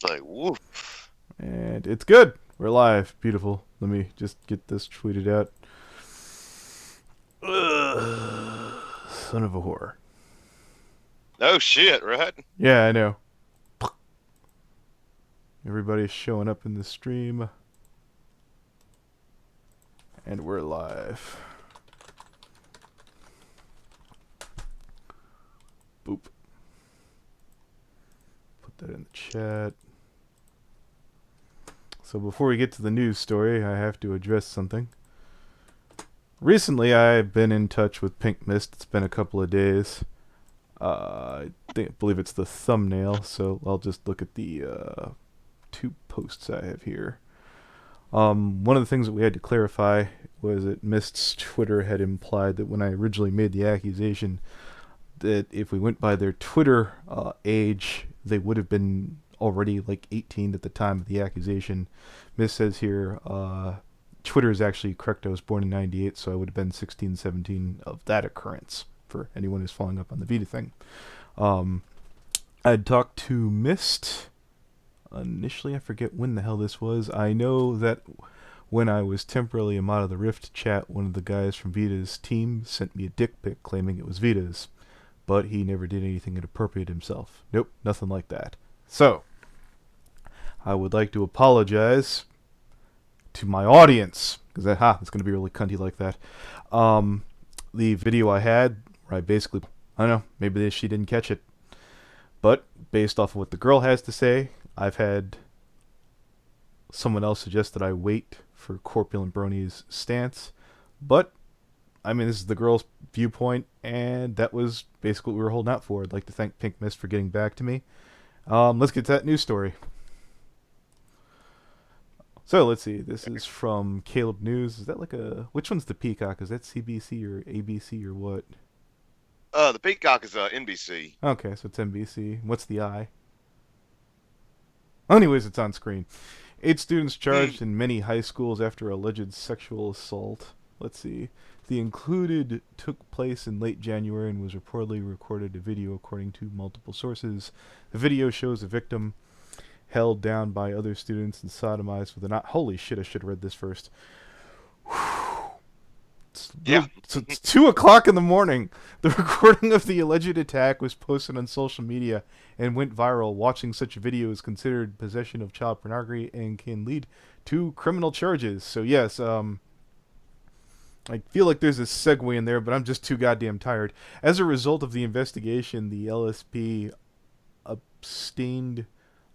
like, woof. And it's good. We're live. Beautiful. Let me just get this tweeted out. Ugh, son of a whore. No shit, right? Yeah, I know. Everybody's showing up in the stream. And we're live. Boop. Put that in the chat. So before we get to the news story, I have to address something. Recently, I've been in touch with Pink Mist. It's been a couple of days. Believe it's the thumbnail, so I'll just look at the two posts I have here. One of the things that we had to clarify was that Mist's Twitter had implied that when I originally made the accusation that if we went by their Twitter age, they would have been already like 18 at the time of the accusation. Mist says here, Twitter is actually correct. I was born in 98, so I would have been 16, 17 of that occurrence, for anyone who's following up on the Vida thing. I'd talked to Mist. Initially, I forget when the hell this was. I know that when I was temporarily in Mod of the Rift chat, one of the guys from Vida's team sent me a dick pic claiming it was Vida's. But he never did anything inappropriate himself. Nope, nothing like that. So, I would like to apologize to my audience, because it's going to be really cunty like that. The video I had, where I basically, I don't know, maybe she didn't catch it. But, based off of what the girl has to say, I've had someone else suggest that I wait for Corpulent Brony's stance. But, I mean, this is the girl's viewpoint, and that was basically what we were holding out for. I'd like to thank Pink Mist for getting back to me. Let's get to that news story. So, let's see. This is from Caleb News. Is that like a... Which one's the Peacock? Is that CBC or ABC or what? The Peacock is NBC. Okay, so it's NBC. What's the I? Anyways, it's on screen. 8 students charged in many high schools after alleged sexual assault. Let's see. The included took place in late January and was reportedly recorded a video according to multiple sources. The video shows a victim held down by other students and sodomized with a knot. Holy shit, I should have read this first. It's 2 o'clock in the morning. The recording of the alleged attack was posted on social media and went viral. Watching such a video is considered possession of child pornography and can lead to criminal charges. So yes, I feel like there's a segue in there, but I'm just too goddamn tired. As a result of the investigation, the LSP abstained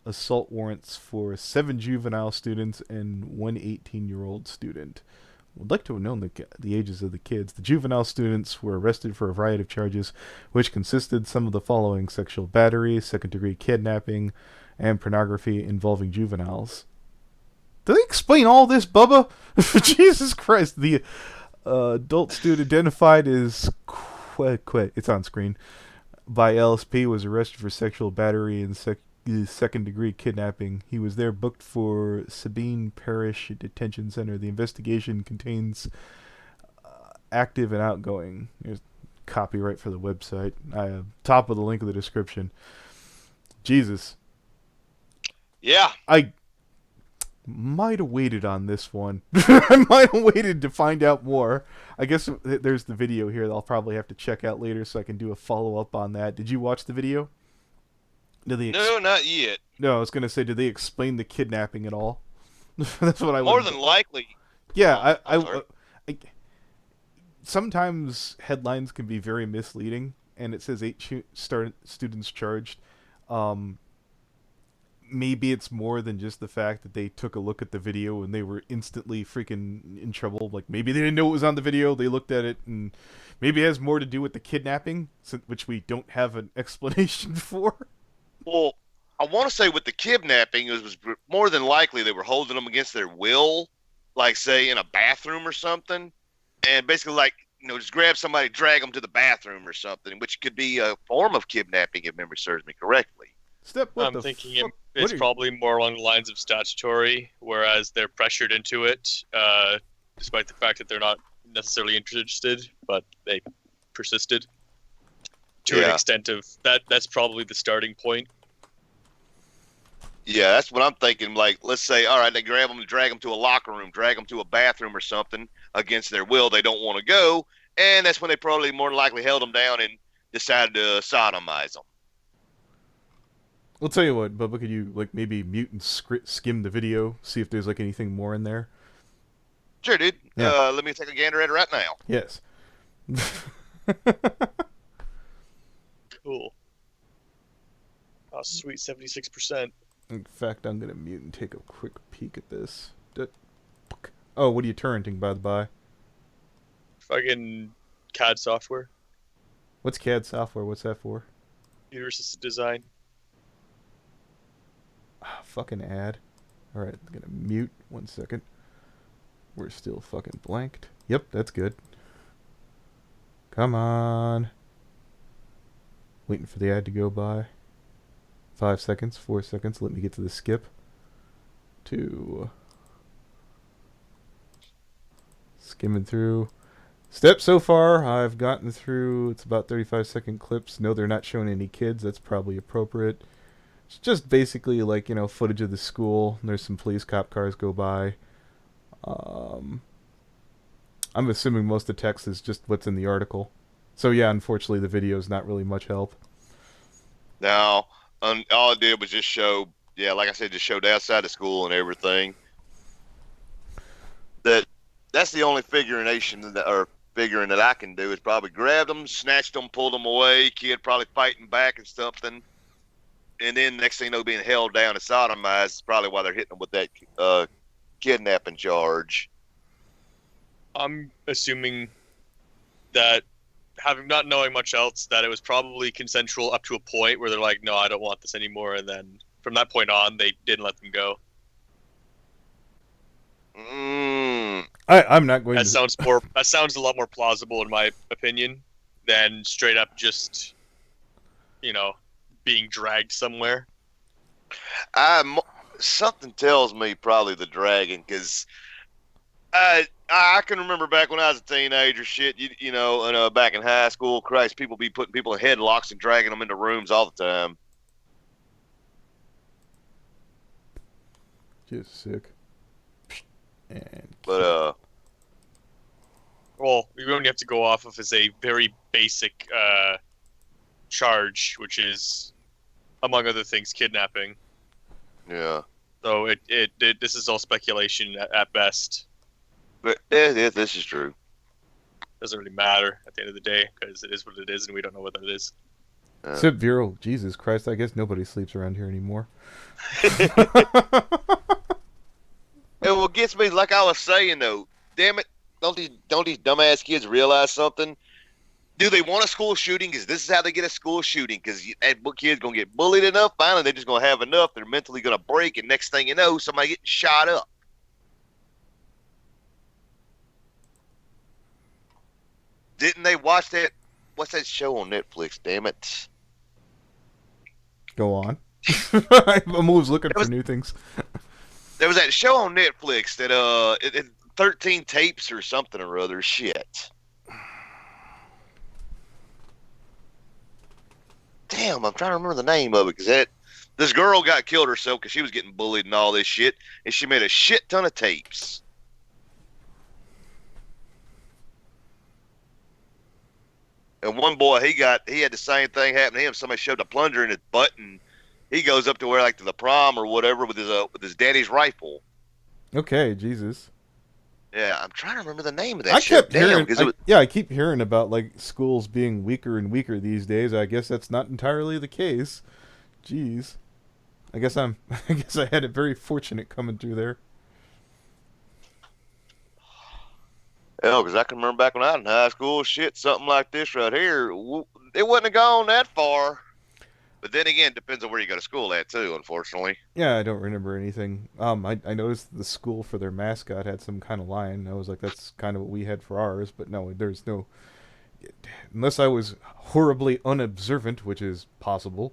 assault warrants for 7 juvenile students and 1 18-year-old student. Would like to have known the ages of the kids. The juvenile students were arrested for a variety of charges, which consisted some of the following: sexual battery, second-degree kidnapping, and pornography involving juveniles. Do they explain all this, Bubba? Jesus Christ. The adult student identified as it's on screen by LSP was arrested for sexual battery and second-degree kidnapping. He was there booked for Sabine Parish Detention Center. The investigation contains active and outgoing. There's copyright for the website. I have top of the link of the description. Jesus. Yeah. I might have waited on this one. I might have waited to find out more. I guess there's the video here that I'll probably have to check out later so I can do a follow-up on that. Did you watch the video? No, not yet. No, I was gonna say, did they explain the kidnapping at all? That's what I More would. than likely. Yeah, I sometimes headlines can be very misleading, and it says 8 students charged. Maybe it's more than just the fact that they took a look at the video and they were instantly freaking in trouble. Like, maybe they didn't know it was on the video, they looked at it, and maybe it has more to do with the kidnapping, which we don't have an explanation for. Well, I want to say with the kidnapping, it was more than likely they were holding them against their will, like, say, in a bathroom or something, and basically, like, just grab somebody, drag them to the bathroom or something, which could be a form of kidnapping if memory serves me correctly. I'm thinking it's probably more along the lines of statutory, whereas they're pressured into it, despite the fact that they're not necessarily interested, but they persisted to an extent of that. That's probably the starting point. Yeah, that's what I'm thinking. Like, let's say, all right, they grab them and drag them to a locker room, drag them to a bathroom or something against their will. They don't want to go, and that's when they probably more than likely held them down and decided to sodomize them. I'll tell you what, Bubba, could you like maybe mute and skim the video, see if there's like anything more in there? Sure, dude. Yeah. Let me take a gander at it right now. Yes. Cool. Oh, sweet, 76%. In fact, I'm gonna mute and take a quick peek at this. Oh, what are you torrenting, by the by? Fucking CAD software. What's CAD software? What's that for? Computer assisted design. Ah, fucking ad. Alright, I'm gonna mute. 1 second. We're still fucking blanked. Yep, that's good. Come on. Waiting for the ad to go by. 5 seconds, 4 seconds. Let me get to the skip. 2. Skimming through. Step so far, I've gotten through. It's about 35-second clips. No, they're not showing any kids. That's probably appropriate. It's just basically like, footage of the school. There's some police cop cars go by. Um, I'm assuming most of the text is just what's in the article. So yeah, unfortunately the video is not really much help. Now, all it did was just show, yeah, like I said, just showed outside the school and everything. That's the only figuring that I can do is probably grab them, snatched them, pulled them away. Kid probably fighting back and something, and then next thing you know, being held down and sodomized is probably why they're hitting them with that kidnapping charge. I'm assuming that, having not knowing much else, that it was probably consensual up to a point where they're like, no, I don't want this anymore, and then from that point on, they didn't let them go. I'm not going That to. sounds a lot more plausible in my opinion than straight up just, being dragged somewhere. Something tells me probably the dragon, because I can remember back when I was a teenager, shit, and back in high school, Christ, people be putting people in headlocks and dragging them into rooms all the time. Just sick. And But Well, we only have to go off of is a very basic charge, which is, among other things, kidnapping. yeah, So this is all speculation at best. but yeah, this is true. Doesn't really matter at the end of the day because it is what it is, and we don't know what that is. Except Vero, Jesus Christ, I guess nobody sleeps around here anymore. And what gets me, like I was saying though, damn it, don't these dumbass kids realize something? Do they want a school shooting? Because this is how they get a school shooting. Because that kid's gonna get bullied enough. Finally, they're just gonna have enough. They're mentally gonna break, and next thing you know, somebody getting shot up. Didn't they watch that? What's that show on Netflix? Damn it! Go on. I'm always looking for new things. There was that show on Netflix that 13 tapes or something or other. Shit. Damn, I'm trying to remember the name of it, because this girl got killed herself because she was getting bullied and all this shit, and she made a shit ton of tapes. And one boy, he had the same thing happen to him. Somebody shoved a plunger in his butt, and he goes up to where, like, to the prom or whatever with his daddy's rifle. Okay, Jesus. Yeah, I'm trying to remember the name of that show. I keep hearing about like schools being weaker and weaker these days. I guess that's not entirely the case. Jeez. I guess I had it very fortunate coming through there. Hell, because I can remember back when I was in high school, shit, something like this right here, it wouldn't have gone that far. But then again, it depends on where you go to school at too, unfortunately. Yeah, I don't remember anything. I noticed the school for their mascot had some kind of lion. I was like, that's kind of what we had for ours. But no, there's no. Unless I was horribly unobservant, which is possible,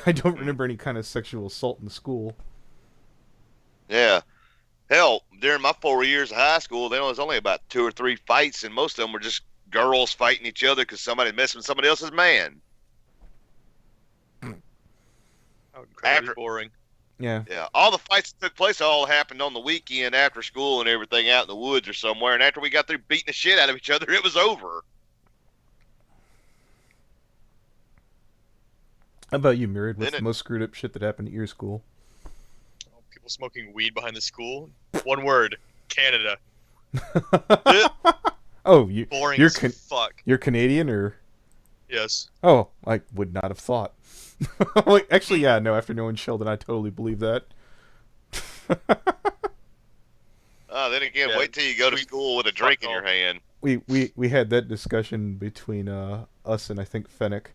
I don't remember any kind of sexual assault in the school. Yeah. Hell, during my 4 years of high school, there was only about 2 or 3 fights, and most of them were just girls fighting each other because somebody messed with somebody else's man. Oh, incredibly boring. Yeah. Yeah, all the fights that took place all happened on the weekend after school and everything out in the woods or somewhere. And after we got through beating the shit out of each other, it was over. How about you, Myriad? What's Then the it, most screwed up shit that happened at your school? People smoking weed behind the school. One word: Canada. it Oh, Boring you're as fuck. you're Canadian, or? Yes. Oh, I would not have thought. Like, actually, yeah, no. After knowing Sheldon, I totally believe that. then again, Yeah. wait till you go to school with a drink in your hand. We had that discussion between us and I think Fennec,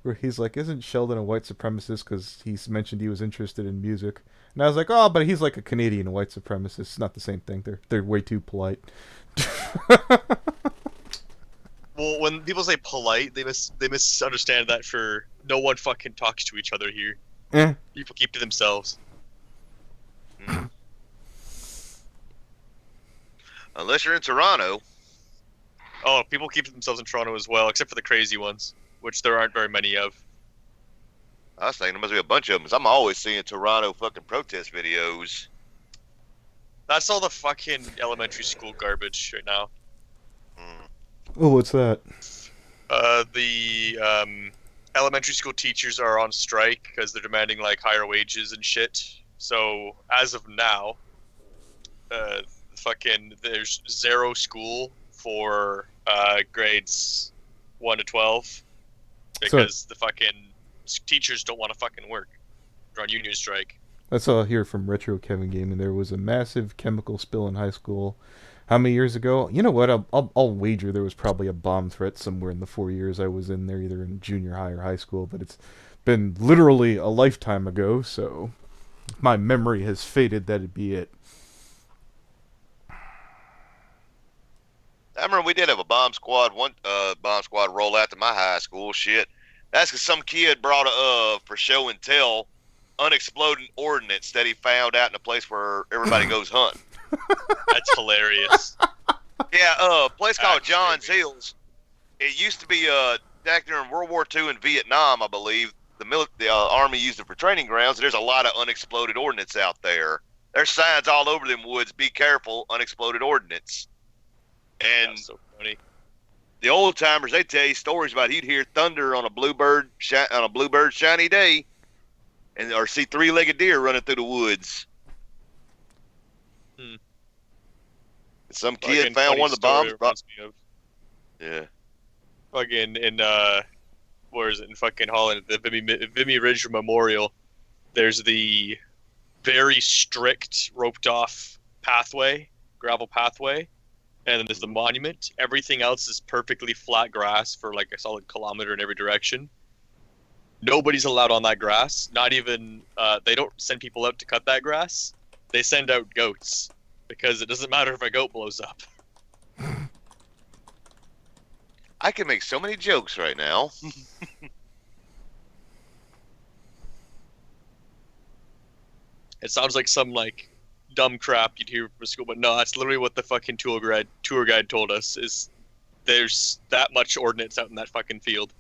where he's like, "Isn't Sheldon a white supremacist because he's mentioned he was interested in music?" And I was like, "Oh, but he's like a Canadian white supremacist. It's not the same thing. They're way too polite." Well, when people say polite, they misunderstand that for no one fucking talks to each other here. Eh. People keep to themselves. Unless you're in Toronto. Oh, people keep to themselves in Toronto as well, except for the crazy ones, which there aren't very many of. I was thinking there must be a bunch of them, 'cause I'm always seeing Toronto fucking protest videos. That's all the fucking elementary school garbage right now. Mm. Oh, what's that? The elementary school teachers are on strike because they're demanding like higher wages and shit. So as of now, there's zero school for grades 1 to 12 because the fucking teachers don't want to fucking work. They're on union strike. I saw here from Retro Kevin Gaming there was a massive chemical spill in high school. How many years ago? You know what? I'll wager there was probably a bomb threat somewhere in the 4 years I was in there, either in junior high or high school. But it's been literally a lifetime ago, so my memory has faded. That'd be it. I remember we did have a bomb squad roll out to my high school. Shit, that's because some kid brought for show and tell unexploded ordnance that he found out in a place where everybody goes hunting. That's hilarious. Yeah, a place called Actually, Johns Hills. It used to be back during World War II in Vietnam, I believe. The Army used it for training grounds. There's a lot of unexploded ordnance out there. There's signs all over them woods. Be careful, unexploded ordnance. And That's so funny. the old timers, they tell you stories about he'd hear thunder on a bluebird shiny day, or see three-legged deer running through the woods. Some kid Fucking found funny one of the story bombs. it reminds me of. Yeah. Fucking in where is it, in fucking Holland, the Vimy Ridge Memorial. There's the very strict roped off gravel pathway, and then there's the monument. Everything else is perfectly flat grass for like a solid kilometer in every direction. Nobody's allowed on that grass. Not even they don't send people out to cut that grass. They send out goats because it doesn't matter if a goat blows up. I can make so many jokes right now. It sounds like some like dumb crap you'd hear from school, but no, that's literally what the fucking tour guide told us. Is there's that much ordnance out in that fucking field.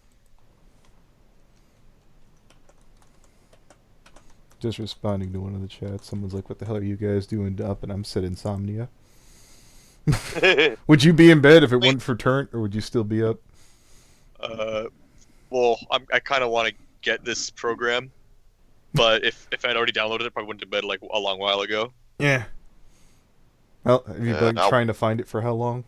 Just responding to one of the chats, someone's like, "What the hell are you guys doing up?" And I'm said insomnia. Would you be in bed if it wasn't for Turnt, or would you still be up? Well, I kind of want to get this program, but if I'd already downloaded it, I probably went to bed like a long while ago. Yeah. Well, have you been trying to find it for how long?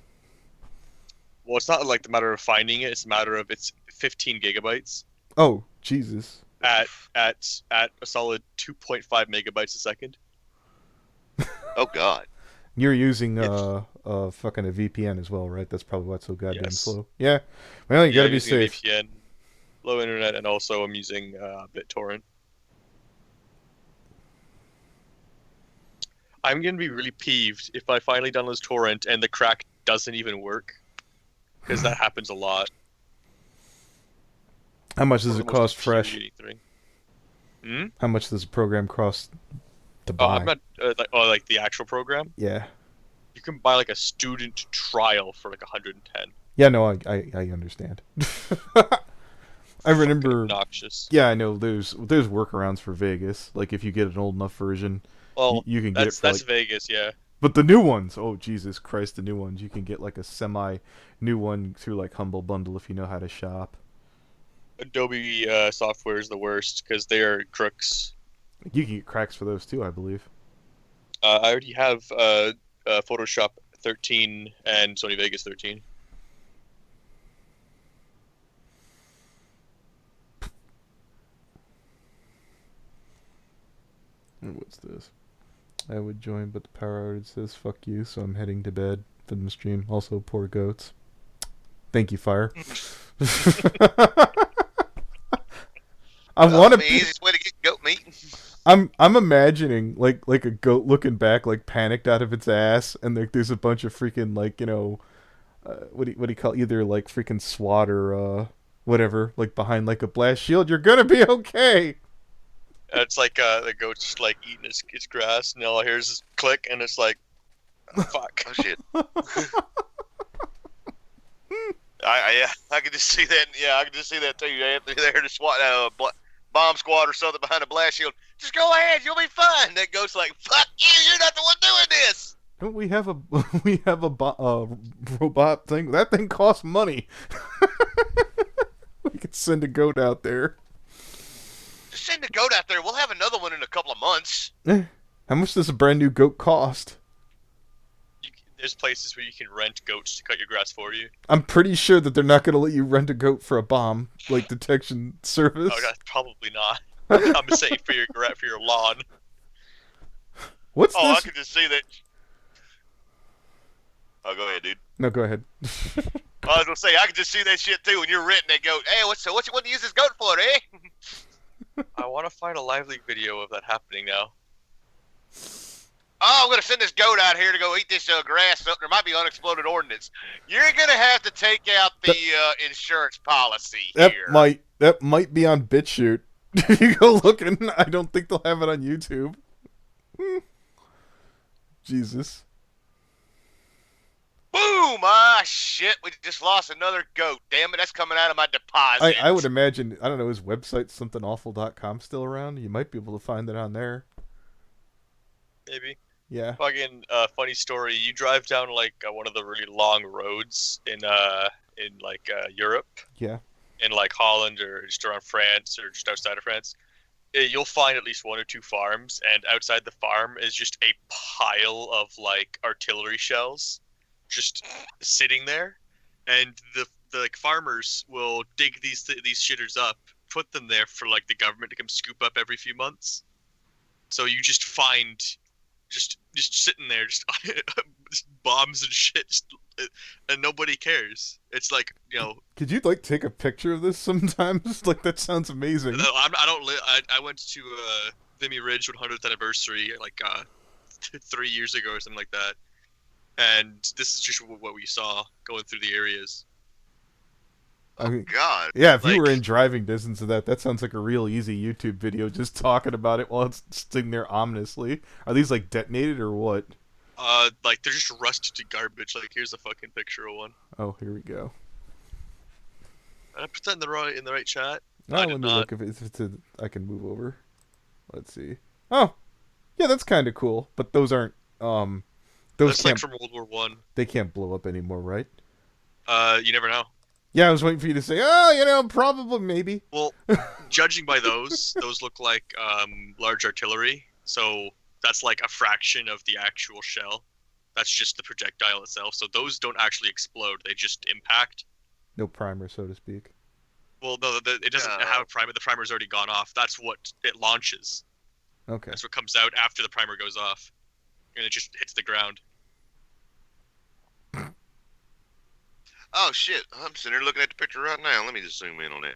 Well, it's not like the matter of finding it; it's a matter of it's 15 gigabytes Oh, Jesus. at a solid 2.5 megabytes a second. Oh God. You're using fucking a VPN as well, right? That's probably why it's so goddamn Yes. slow. Yeah. Well, you gotta I'm be using a safe. VPN, low internet, and also I'm using BitTorrent. I'm gonna be really peeved if I finally download this torrent and the crack doesn't even work, because that happens a lot. How much does it cost fresh? Hmm? How much does the program cost to Oh, buy? I'm not like the actual program. Yeah. You can buy like a student trial for like 110. Yeah, no, I understand. I fucking remember. obnoxious. Yeah, I know. There's workarounds for Vegas. Like if you get an old enough version, Well, you can get it for that's like. Vegas, yeah. But the new ones, oh Jesus Christ, the new ones, you can get like a semi new one through like Humble Bundle if you know how to shop. Adobe software is the worst because they are crooks. You can get cracks for those too, I believe. I already have Photoshop 13 and Sony Vegas 13. What's this? I would join, but the power outage says fuck you, so I'm heading to bed from the stream. Also, poor goats. Thank you, Fire. I want to the be. easiest way to get goat meat. I'm imagining like a goat looking back, like panicked out of its ass, and like there's a bunch of freaking like what do you call it? Either like freaking SWAT or whatever, like behind like a blast shield. You're gonna be okay. It's like the goat's just like eating its grass, and all I hear is this click, and it's like, fuck. Oh shit. I could just see that. Yeah, I could just see that too. Anthony there to SWAT bomb squad or something behind a blast shield. Just go ahead, you'll be fine. That goes like, fuck you, you're not the one doing this. Don't we have a robot thing? That thing costs money. We could send a goat out there. Just send a goat out there. We'll have another one in a couple of months. How much does a brand new goat cost? There's places where you can rent goats to cut your grass for you. I'm pretty sure that they're not going to let you rent a goat for a bomb like detection service. Oh, God, probably not. I'm saying for your lawn. What's Oh, this? I could just see that. Oh, go ahead, dude. No, go ahead. I was gonna say I could just see that shit too when you're renting that goat. Hey, what you want to use this goat for, eh? I want to find a lively video of that happening now. Oh, I'm gonna send this goat out here to go eat this grass. There might be unexploded ordnance. You're gonna have to take out the insurance policy here. That might be on BitChute. If you go looking, I don't think they'll have it on YouTube. Jesus. Boom! Ah, shit! We just lost another goat. Damn it! That's coming out of my deposit. I would imagine, I don't know, is website somethingawful.com still around? You might be able to find it on there. Maybe. Yeah. Fucking funny story. You drive down like one of the really long roads in like Europe. Yeah. In like Holland or just around France or just outside of France. You'll find at least one or two farms, and outside the farm is just a pile of like artillery shells, just sitting there, and the like farmers will dig these shitters up, put them there for like the government to come scoop up every few months. So you just find just sitting there, just bombs and shit, and nobody cares. It's like, you know. Could you like take a picture of this sometimes? Like that sounds amazing. No, I don't live. I went to Vimy Ridge 100th anniversary like 3 years ago or something like that, and this is just what we saw going through the areas. I mean, God. Yeah, if you were in driving distance of that sounds like a real easy YouTube video just talking about it while it's sitting there ominously. Are these like detonated or what? Like they're just rusted to garbage. Like here's a fucking picture of one. Oh, here we go. Did I put that in the right chat? Oh, let me look if it's I can move over. Let's see. Oh, yeah, that's kind of cool. But those aren't those that's can't, like from World War One. They can't blow up anymore, right? You never know. Yeah, I was waiting for you to say, oh, probably, maybe. Well, judging by those look like large artillery. So that's like a fraction of the actual shell. That's just the projectile itself. So those don't actually explode. They just impact. No primer, so to speak. Well, no, it doesn't have a primer. The primer's already gone off. That's what it launches. Okay. That's what comes out after the primer goes off. And it just hits the ground. Oh shit! I'm sitting here looking at the picture right now. Let me just zoom in on that.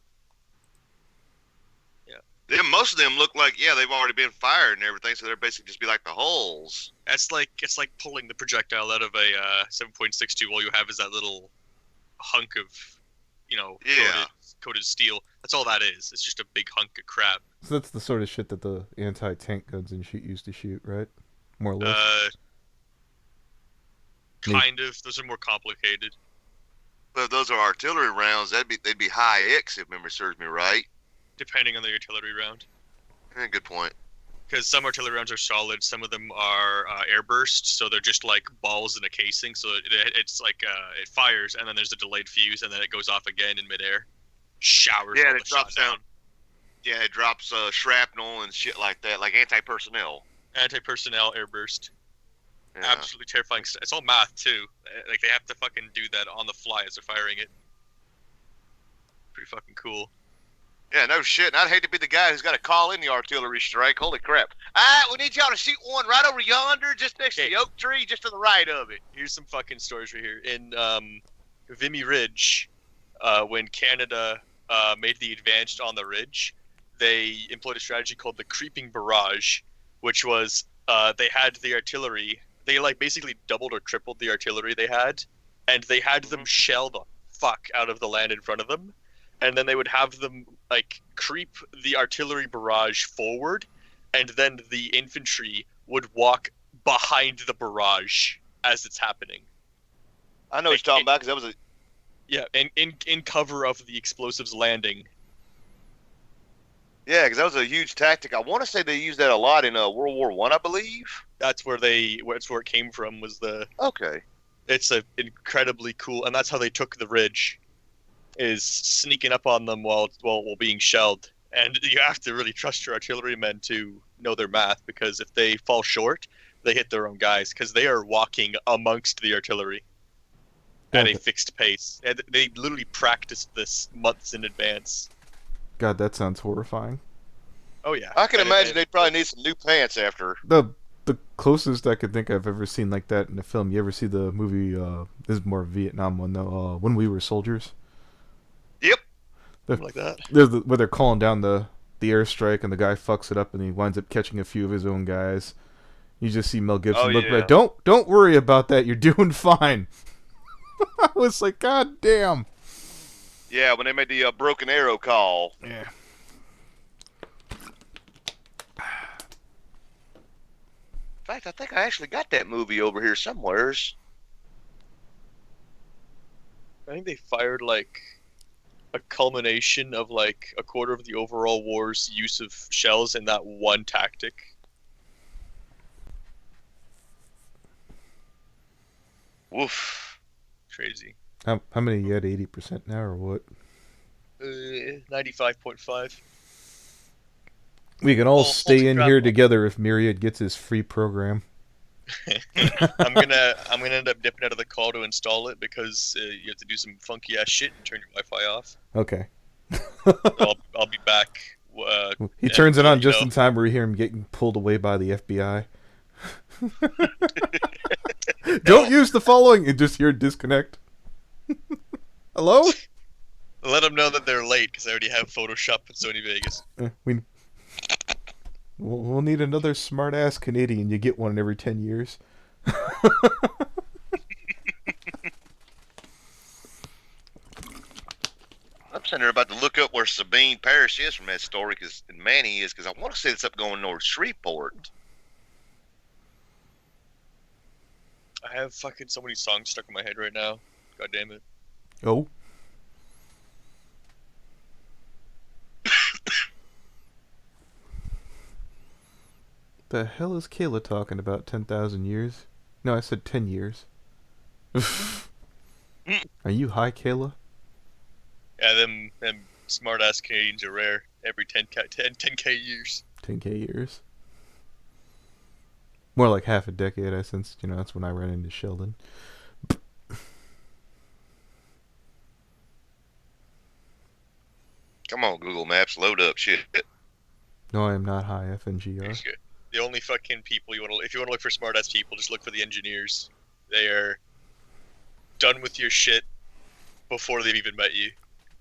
Yeah. Most of them look like they've already been fired and everything, so they're basically just be like the holes. It's like pulling the projectile out of a 7.62. All you have is that little hunk of, coated steel. That's all that is. It's just a big hunk of crap. So that's the sort of shit that the anti-tank guns and shit used to shoot, right? More or less. Kind of. Those are more complicated. But if those are artillery rounds, they'd be high X if memory serves me right. depending on the artillery round. Good point. Because some artillery rounds are solid, some of them are airburst, so they're just like balls in a casing. So it's like it fires, and then there's a delayed fuse, and then it goes off again in midair. Showers Yeah, all it the shot drops down. Yeah, it drops shrapnel and shit like that, like anti-personnel. Anti-personnel airburst. Yeah. Absolutely terrifying. It's all math too. Like they have to fucking do that on the fly as they're firing it. Pretty fucking cool. Yeah, no shit. And I'd hate to be the guy who's got to call in the artillery strike. Holy crap. All right, we need y'all to shoot one right over yonder, just next to the oak tree, just to the right of it. Here's some fucking stories right here. In Vimy Ridge, when Canada made the advance on the ridge, they employed a strategy called the creeping barrage, which was they had the artillery. They like basically doubled or tripled the artillery they had, and they had them shell the fuck out of the land in front of them, and then they would have them like creep the artillery barrage forward, and then the infantry would walk behind the barrage as it's happening. I know what you're talking about, because that was a... Yeah, in cover of the explosives landing. Yeah, because that was a huge tactic. I want to say they used that a lot in World War I believe. That's where it came from. Was the Okay. It's a incredibly cool, and that's how they took the ridge, is sneaking up on them while being shelled. And you have to really trust your artillerymen to know their math, because if they fall short, they hit their own guys, because they are walking amongst the artillery at a fixed pace. And they literally practiced this months in advance. God, that sounds horrifying. Oh yeah. I can imagine they'd probably need some new pants after. The closest I could think I've ever seen like that in a film. You ever see the movie? This is more a Vietnam one though. When We Were Soldiers. Yep. Like that. Where they're calling down the airstrike and the guy fucks it up and he winds up catching a few of his own guys. You just see Mel Gibson look like, don't worry about that. You're doing fine. I was like, God damn. Yeah, when they made the broken arrow call. Yeah. In fact, I think I actually got that movie over here somewheres. I think they fired like a culmination of like a quarter of the overall war's use of shells in that one tactic. Woof. Crazy. How many you had 80% now or what? 95.5. We can all stay in here together if Myriad gets his free program. I'm gonna end up dipping out of the call to install it, because you have to do some funky ass shit and turn your Wi-Fi off. Okay. I'll be back. He turns it on just in time where we hear him getting pulled away by the FBI. Don't use the following, and just hear disconnect. Hello? Let them know that they're late, because I already have Photoshop in Sony Vegas. We'll need another smart-ass Canadian. You get one every 10 years. I'm sitting there about to look up where Sabine Parish is from that story, and Manny is, because I want to say it's up going north Shreveport. I have fucking so many songs stuck in my head right now. God damn it. Oh. The hell is Kayla talking about? 10,000 years? No, I said 10 years. Are you high, Kayla? Yeah, them smart ass Canadians are rare. Every 10K years. 10K years. More like half a decade, I sensed. That's when I ran into Sheldon. Come on, Google Maps, load up shit. No, I am not high, FNGR. The only fucking people if you want to look for smart ass people, just look for the engineers. They are done with your shit before they've even met you.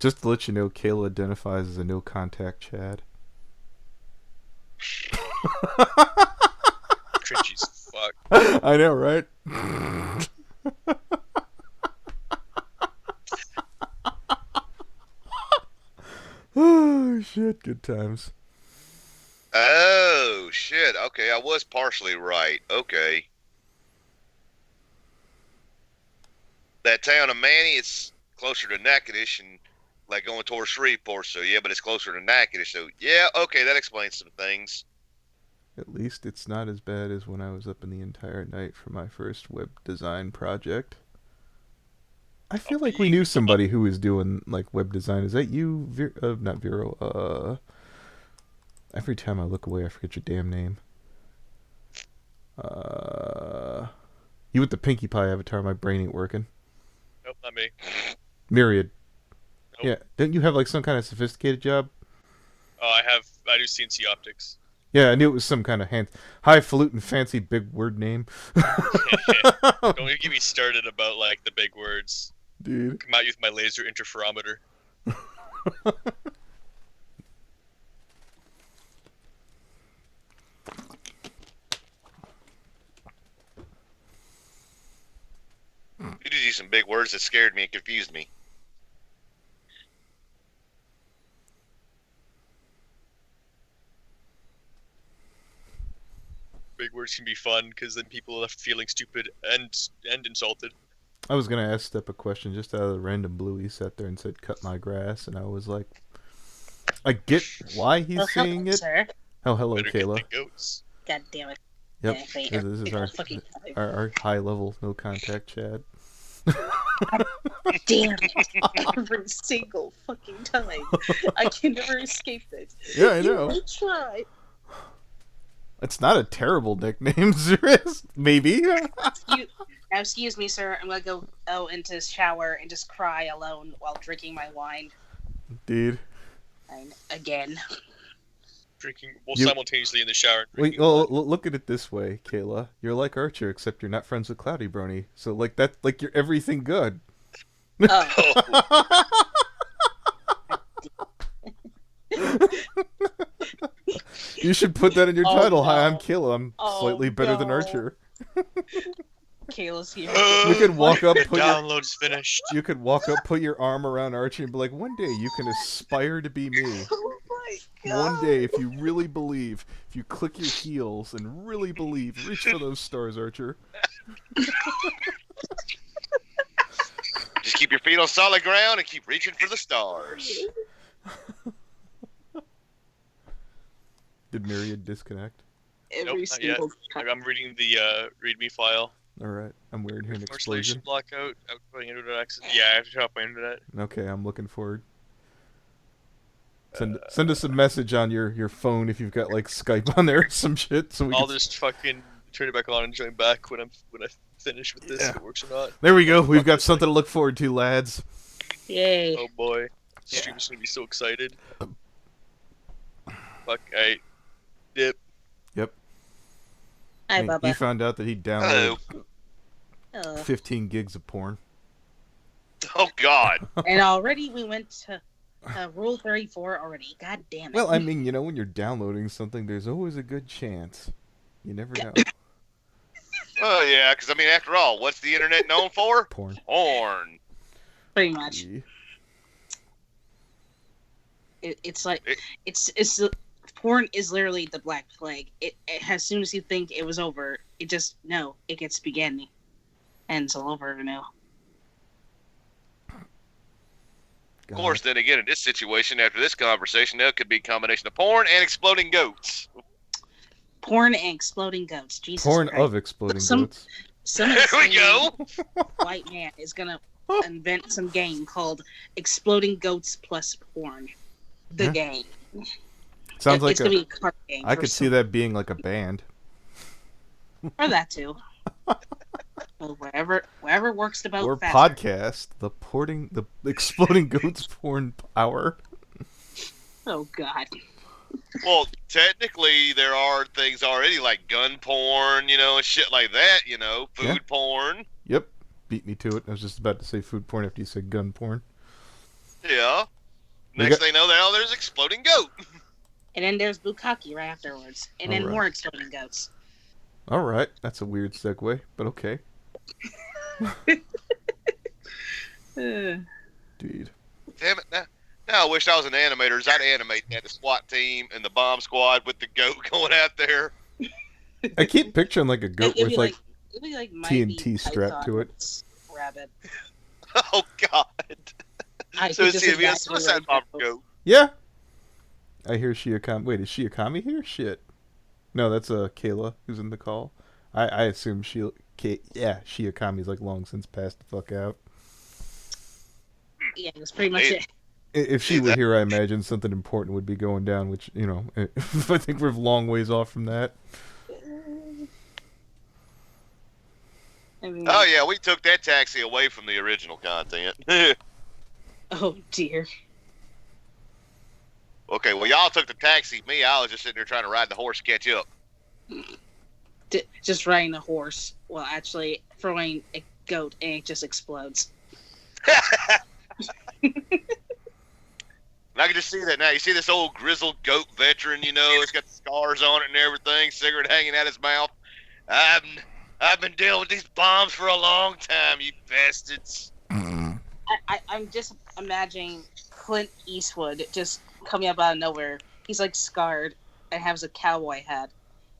Just to let you know, Kayla identifies as a no contact Chad. Cringy as fuck. I know, right? Oh shit, good times. Oh shit. Okay, I was partially right. Okay. That town of Manny, it's closer to Natchitoches and like going towards Shreveport. So yeah, but it's closer to Natchitoches. So yeah, okay, that explains some things. At least it's not as bad as when I was up in the entire night for my first web design project. I feel like we knew somebody who was doing like web design. Is that you? Not Vero. Every time I look away, I forget your damn name. You with the Pinkie Pie avatar? My brain ain't working. Nope, not me. Myriad. Nope. Yeah, didn't you have like some kind of sophisticated job? Oh, I do CNC optics. Yeah, I knew it was some kind of highfalutin, fancy, big word name. Don't even get me started about like the big words. Dude. Come out with my laser interferometer. You did use some big words that scared me and confused me. Big words can be fun because then people are left feeling stupid and insulted. I was gonna ask Step a question just out of the random blue. He sat there and said, "Cut my grass," and I was like, "I get why he's saying it." Sir. Oh, hello, Better Kayla. get the goats. God damn it. Yep, Yeah, wait, this is our high level, no contact Chad. Damn it. Every single fucking time. I can never escape it. Yeah, I know. I try. It's not a terrible nickname, Zeris. Maybe. Excuse me, sir. I'm gonna go into the shower and just cry alone while drinking my wine. Dude. And again. Drinking simultaneously in the shower. Wait, look at it this way, Kayla. You're like Archer, except you're not friends with Cloudy Brony. So like that, like you're everything good. Oh. You should put that in your title. No. Hi, I'm Kayla. I'm slightly better than no. Archer. Kayla's here. You could walk up, The download's finished. You could walk up, put your arm around Archie, and be like, "One day you can aspire to be me. Oh my god. One day, if you really believe, if you click your heels and really believe, reach for those stars, Archer." Just keep your feet on solid ground and keep reaching for the stars. Did Myriad disconnect? Every Nope, single time. I'm reading the README file. All right, I'm weird here an Installation explosion. blockout, outgoing internet access. Yeah, I have to turn off my internet. Okay, I'm looking forward. Send us a message on your phone if you've got like Skype on there or some shit. So I'll just fucking turn it back on and join back when I finish with this. If it works or not. There we go. We've got something to look forward to, lads. Yay. Oh boy, stream's gonna be so excited. Fuck, I dip. Hi, He Bubba. found out that he Hello. downloaded 15 gigs of porn. Oh God. And already we went to Rule 34 already. God damn it. Well, I mean, you know, when you're downloading something, there's always a good chance. You never know. Oh yeah, because I mean, after all, what's the internet known for? Porn. Porn. Pretty much. Yeah. It's like porn is literally the black plague. It as soon as you think it was over, it gets beginning, and it's all over now. Of course, then again, in this situation, after this conversation, there could be a combination of porn and exploding goats. Porn and exploding goats. Jesus Porn Christ. of exploding Some- goats. Some There we go. white man is gonna invent some game called Exploding Goats plus Porn. The Huh? game. Sounds like it's gonna be a card game. I for could see that being like a band. Or that too. Well, wherever works the boat Or faster. podcast, the exploding goats porn hour. Oh God. Well, technically, there are things already like gun porn, and shit like that, food Yeah. porn. Yep, beat me to it. I was just about to say food porn after you said gun porn. Yeah. We Next got- thing you know, now there's exploding goat. And then there's bukkake right afterwards. And then Alright. more exploding goats. All right, that's a weird segue, but okay. Dude. Damn it! Now I wish I was an animator. I'd animate that the SWAT team and the bomb squad with the goat going out there. I keep picturing like a goat It'd with be like it'd be like TNT strapped to it. Rabbit. Oh God. I So could is just he a imagine suicide right bomber now. goat? Yeah. I hear Shiakami. Wait, is Shiakami here? Shit. No, that's Kayla who's in the call. I assume Shiakami's like long since passed the fuck out. Yeah, that's pretty much Need, it. If she need were that. here, I imagine something important would be going down, which, I think we're a long ways off from that. I mean, Oh yeah, we took that taxi away from the original content. oh dear. Okay, well y'all took the taxi. Me, I was just sitting there trying to ride the horse, catch up. Just riding a horse while actually throwing a goat and it just explodes. And I can just see that now. You see this old grizzled goat veteran, it's got scars on it and everything, cigarette hanging out his mouth. I've been dealing with these bombs for a long time, you bastards. I'm just imagining Clint Eastwood just coming up out of nowhere. He's like scarred and has a cowboy hat.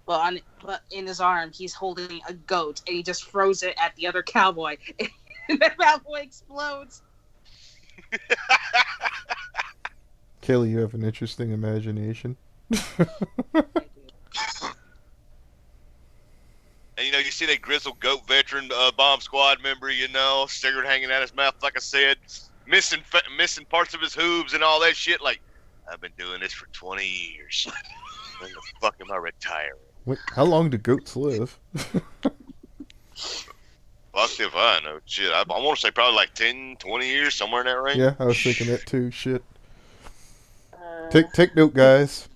But in his arm, he's holding a goat and he just throws it at the other cowboy. And the cowboy explodes. Kelly, you have an interesting imagination. And you see that grizzled goat veteran bomb squad member, cigarette hanging out his mouth, like I said, missing parts of his hooves and all that shit. Like, I've been doing this for 20 years. When the fuck am I retiring? Wait, how long do goats live? Fuck if I know. Shit, I want to say probably like 10, 20 years, somewhere in that range. Yeah, I was thinking that too. Shit. Take note, guys.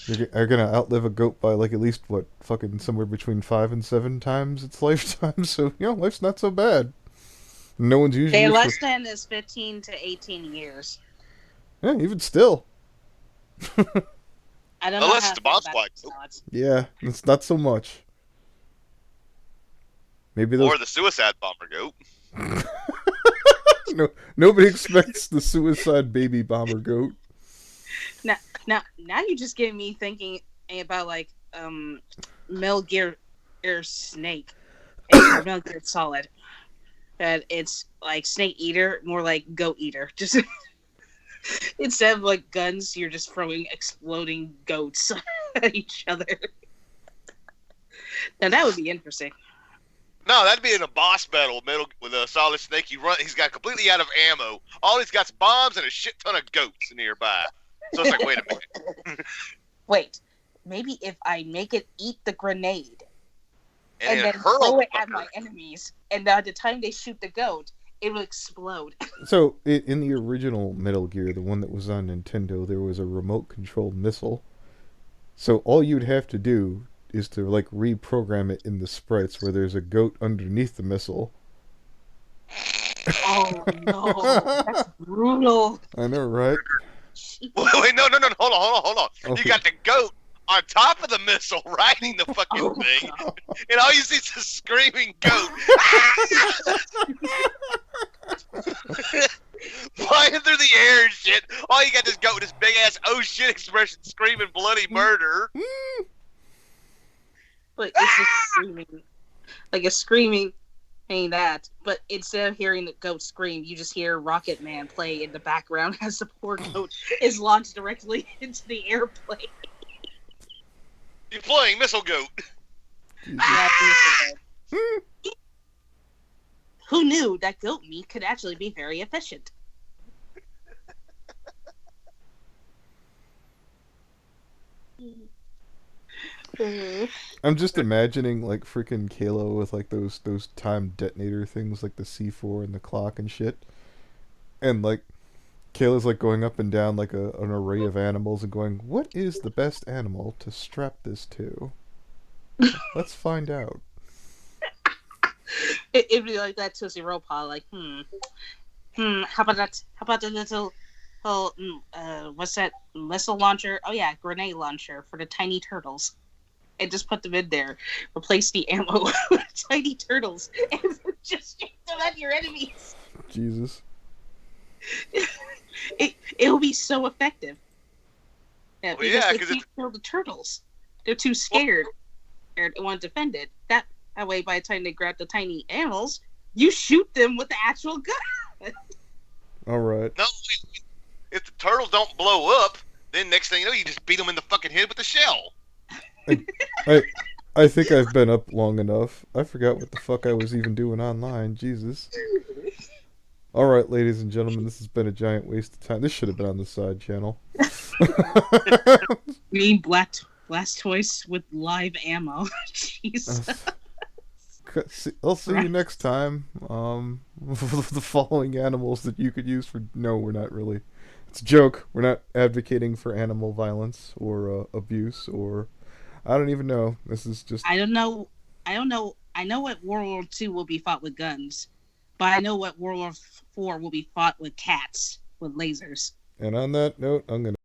You're gonna outlive a goat by like at least fucking somewhere between 5 and 7 times its lifetime. So life's not so bad. No one's usually. Their lifespan is 15 to 18 years. Yeah, even still. I don't know. Unless how it's to a bomb feel squad. about these odds. Yeah, it's not so much. Maybe those. Or the suicide bomber goat. No, nobody expects the suicide baby bomber goat. Now you're just getting me thinking about like Metal Gear Snake and Metal Gear Solid. But it's like Snake Eater, more like Goat Eater. Just instead of like guns, you're just throwing exploding goats at each other. Now that would be interesting. No, that'd be in a boss battle with a Solid Snake. He's got completely out of ammo. All he's got's bombs and a shit ton of goats nearby. So it's like, wait a minute. Wait, maybe if I make it eat the grenade and then hurl throw it the at my enemies, and by the time they shoot the goat, it will explode. So in the original Metal Gear, the one that was on Nintendo, there was a remote-controlled missile. So all you'd have to do is to like reprogram it in the sprites where there's a goat underneath the missile. Oh no, that's brutal. I know, right? Wait, no, hold on. Okay. You got the goat on top of the missile riding the fucking thing, God. and all you see is a screaming goat flying through the air and shit. All you got this goat with this big ass oh shit expression screaming bloody murder. But it's just screaming, like a screaming, ain't that? But instead of hearing the goat scream, you just hear Rocket Man play in the background as the poor goat is launched directly into the airplane. You're playing Missile Goat. Yeah, who knew that goat meat could actually be very efficient? I'm just imagining like freaking Kalo with like those time detonator things like the C4 and the clock and shit. And like Kayla's like going up and down like an array of animals and going, what is the best animal to strap this to? Let's find out. It'd be like that Tootsie Roll Paw, like, how about that? How about the little, what's that missile launcher? Oh yeah, grenade launcher for the tiny turtles. And just put them in there. Replace the ammo with tiny turtles, and just shoot them at your enemies. Jesus. It'll be so effective. Yeah, Well, yeah, because they can't kill the turtles. They're too scared. They want to defend it. That way, by the time they grab the tiny animals, You shoot them with the actual gun. All right. No, if the turtles don't blow up, then next thing you know, you just beat them in the fucking head with the shell. I think I've been up long enough. I forgot what the fuck I was even doing online. Jesus. All right, ladies and gentlemen, this has been a giant waste of time. This should have been on the side channel. Me Blastoise with live ammo. Jesus. I'll see you next time. The following animals that you could use for... No, we're not really. It's a joke. We're not advocating for animal violence or abuse or... I don't even know. This is just... I don't know. I know what World War II will be fought with guns, but I know what World War IV will be fought with cats with lasers. And on that note, I'm gonna